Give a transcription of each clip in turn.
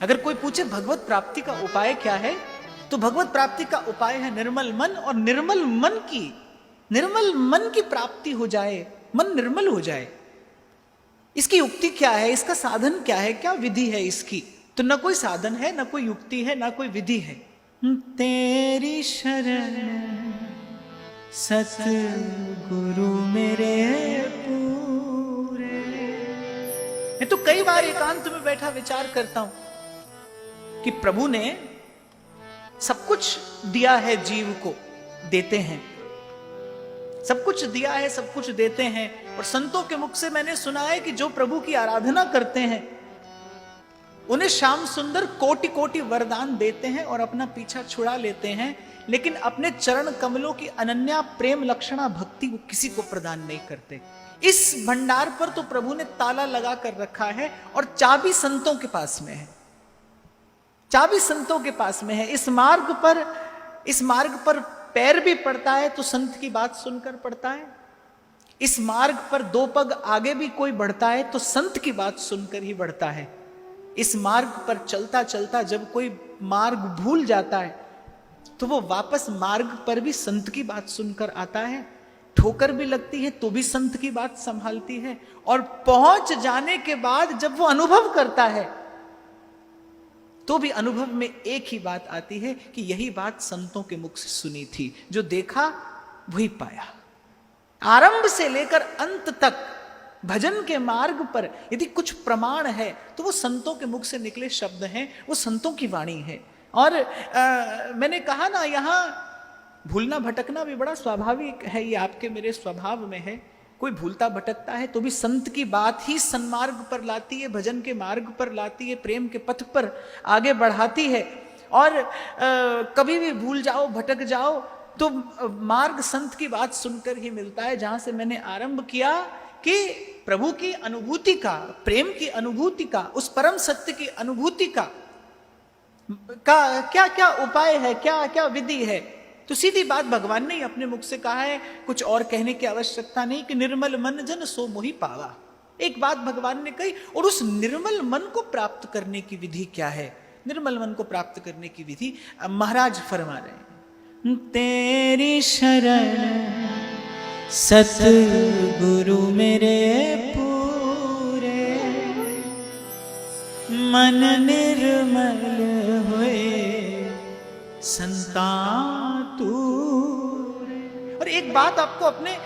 अगर कोई पूछे भगवत प्राप्ति का उपाय क्या है, तो भगवत प्राप्ति का उपाय है निर्मल मन, और निर्मल मन की प्राप्ति हो जाए, मन निर्मल हो जाए। इसकी युक्ति क्या है, इसका साधन क्या है, क्या विधि है इसकी? तो न कोई साधन है, न कोई युक्ति है, न कोई विधि है। तेरी शरण सतगुरु मेरे पूरे। मैं तो कई बार एकांत में बैठा विचार करता हूं कि प्रभु ने सब कुछ दिया है, जीव को देते हैं, सब कुछ दिया है, सब कुछ देते हैं। और संतों के मुख से मैंने सुना है कि जो प्रभु की आराधना करते हैं उन्हें श्याम सुंदर कोटि कोटि वरदान देते हैं और अपना पीछा छुड़ा लेते हैं, लेकिन अपने चरण कमलों की अनन्या प्रेम लक्षणा भक्ति वो किसी को प्रदान नहीं करते। इस भंडार पर तो प्रभु ने ताला लगा कर रखा है, और चाबी संतों के पास में है, चाबी संतों के पास में है। इस मार्ग पर पैर भी पड़ता है तो संत की बात सुनकर पड़ता है। इस मार्ग पर दो पग आगे भी कोई बढ़ता है तो संत की बात सुनकर ही बढ़ता है। इस मार्ग पर चलता चलता जब कोई मार्ग भूल जाता है तो वो वापस मार्ग पर भी संत की बात सुनकर आता है। ठोकर भी लगती है तो भी संत की बात संभालती है, और पहुंच जाने के बाद जब वो अनुभव करता है तो भी अनुभव में एक ही बात आती है कि यही बात संतों के मुख से सुनी थी, जो देखा वही पाया। आरंभ से लेकर अंत तक भजन के मार्ग पर यदि कुछ प्रमाण है तो वो संतों के मुख से निकले शब्द हैं, वो संतों की वाणी है। और मैंने कहा ना, यहां भूलना भटकना भी बड़ा स्वाभाविक है, ये आपके मेरे स्वभाव में है। कोई भूलता भटकता है तो भी संत की बात ही सन्मार्ग पर लाती है, भजन के मार्ग पर लाती है, प्रेम के पथ पर आगे बढ़ाती है। और कभी भी भूल जाओ, भटक जाओ तो मार्ग संत की बात सुनकर ही मिलता है। जहां से मैंने आरंभ किया कि प्रभु की अनुभूति का, प्रेम की अनुभूति का, उस परम सत्य की अनुभूति का क्या क्या उपाय है, क्या क्या विधि है, तो सीधी बात भगवान ने अपने मुख से कहा है, कुछ और कहने की आवश्यकता नहीं कि निर्मल मन जन सो मोहि पावा। एक बात भगवान ने कही, और उस निर्मल मन को प्राप्त करने की विधि क्या है? निर्मल मन को प्राप्त करने की विधि महाराज फरमा रहे हैं, तेरी शरण सतगुरु मेरे पूरे, मन निर्मल हुए संता तूरे। और एक बात आपको अपने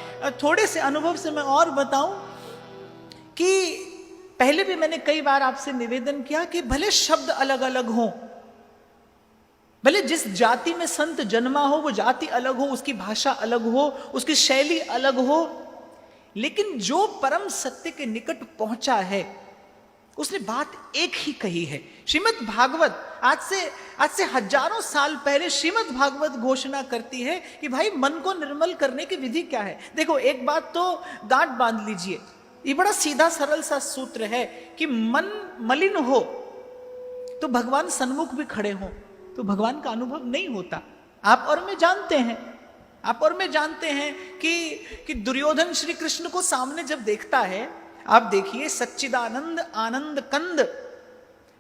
थोड़े से अनुभव से मैं और बताऊं कि पहले भी मैंने कई बार आपसे निवेदन किया कि भले शब्द अलग अलग हों, भले जिस जाति में संत जन्मा हो वो जाति अलग हो, उसकी भाषा अलग हो, उसकी शैली अलग हो, लेकिन जो परम सत्य के निकट पहुंचा है उसने बात एक ही कही है। श्रीमद् भागवत आज से हजारों साल पहले श्रीमद् भागवत घोषणा करती है कि भाई मन को निर्मल करने की विधि क्या है। देखो, एक बात तो गांठ बांध लीजिए, ये बड़ा सीधा सरल सा सूत्र है कि मन मलिन हो तो भगवान सन्मुख भी खड़े हो तो भगवान का अनुभव नहीं होता। आप और मैं जानते हैं कि दुर्योधन श्री कृष्ण को सामने जब देखता है, आप देखिए, सच्चिदानंद आनंद कंद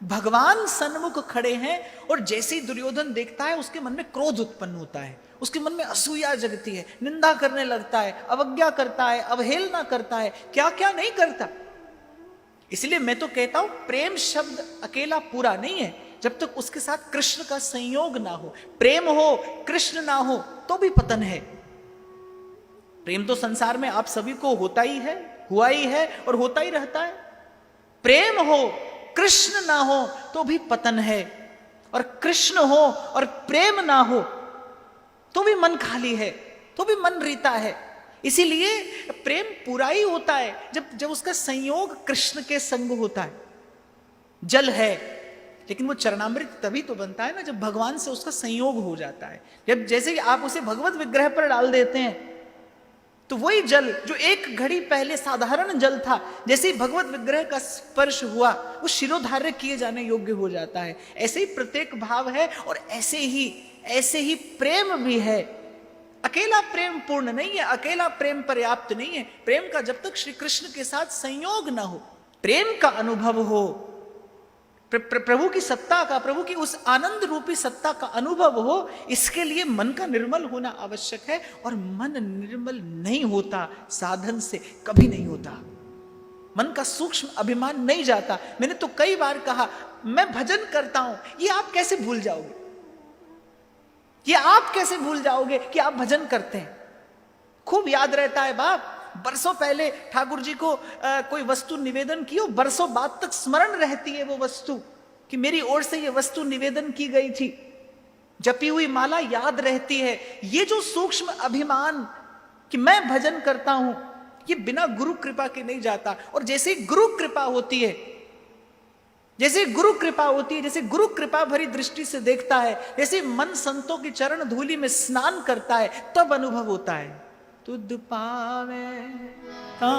भगवान सन्मुख खड़े हैं, और जैसे ही दुर्योधन देखता है उसके मन में क्रोध उत्पन्न होता है, उसके मन में असूया जगती है, निंदा करने लगता है, अवज्ञा करता है, अवहेलना करता है, क्या क्या नहीं करता। इसलिए मैं तो कहता हूं प्रेम शब्द अकेला पूरा नहीं है जब तक उसके साथ कृष्ण का संयोग ना हो। प्रेम हो कृष्ण ना हो तो भी पतन है। प्रेम तो संसार में आप सभी को होता ही है, हुआ ही है और होता ही रहता है। प्रेम हो कृष्ण ना हो तो भी पतन है, और कृष्ण हो और प्रेम ना हो तो भी मन खाली है, तो भी मन रीता है। इसीलिए प्रेम पूरा ही होता है जब उसका संयोग कृष्ण के संग होता है। जल है लेकिन वो चरणामृत तभी तो बनता है ना जब भगवान से उसका संयोग हो जाता है। जब जैसे कि आप उसे भगवत विग्रह पर डाल देते हैं तो वही जल जो एक घड़ी पहले साधारण जल था, जैसे ही भगवत विग्रह का स्पर्श हुआ वो शिरोधार्य किए जाने योग्य हो जाता है। ऐसे ही प्रत्येक भाव है, और ऐसे ही प्रेम भी है। अकेला प्रेम पूर्ण नहीं है, अकेला प्रेम पर्याप्त नहीं है। प्रेम का जब तक श्री कृष्ण के साथ संयोग ना हो, प्रेम का अनुभव हो, प्रभु की सत्ता का, प्रभु की उस आनंद रूपी सत्ता का अनुभव हो, इसके लिए मन का निर्मल होना आवश्यक है। और मन निर्मल नहीं होता साधन से, कभी नहीं होता। मन का सूक्ष्म अभिमान नहीं जाता। मैंने तो कई बार कहा, मैं भजन करता हूं, ये आप कैसे भूल जाओगे? ये आप कैसे भूल जाओगे कि आप भजन करते हैं? खूब याद रहता है बाप, बरसों पहले ठाकुर जी को कोई वस्तु निवेदन की हो, बरसों बाद तक स्मरण रहती है वो वस्तु कि मेरी ओर से ये वस्तु निवेदन की गई थी। जपी हुई माला याद रहती है। ये जो सूक्ष्म अभिमान कि मैं भजन करता हूं, ये बिना गुरु कृपा के नहीं जाता। और जैसे गुरु कृपा होती है, जैसे गुरु कृपा होती है, जैसे गुरु कृपा भरी दृष्टि से देखता है, जैसे मन संतों की चरण धूलि में स्नान करता है, तब अनुभव होता है। तुद पावे ता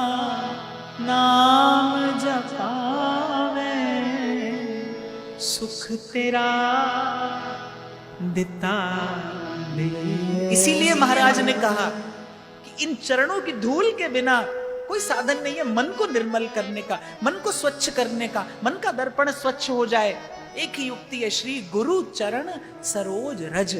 नाम जपावे, सुख तेरा दिता दे। इसीलिए महाराज ने कहा कि इन चरणों की धूल के बिना कोई साधन नहीं है मन को निर्मल करने का, मन को स्वच्छ करने का, मन का दर्पण स्वच्छ हो जाए। एक ही युक्ति है, श्री गुरु चरण सरोज रज।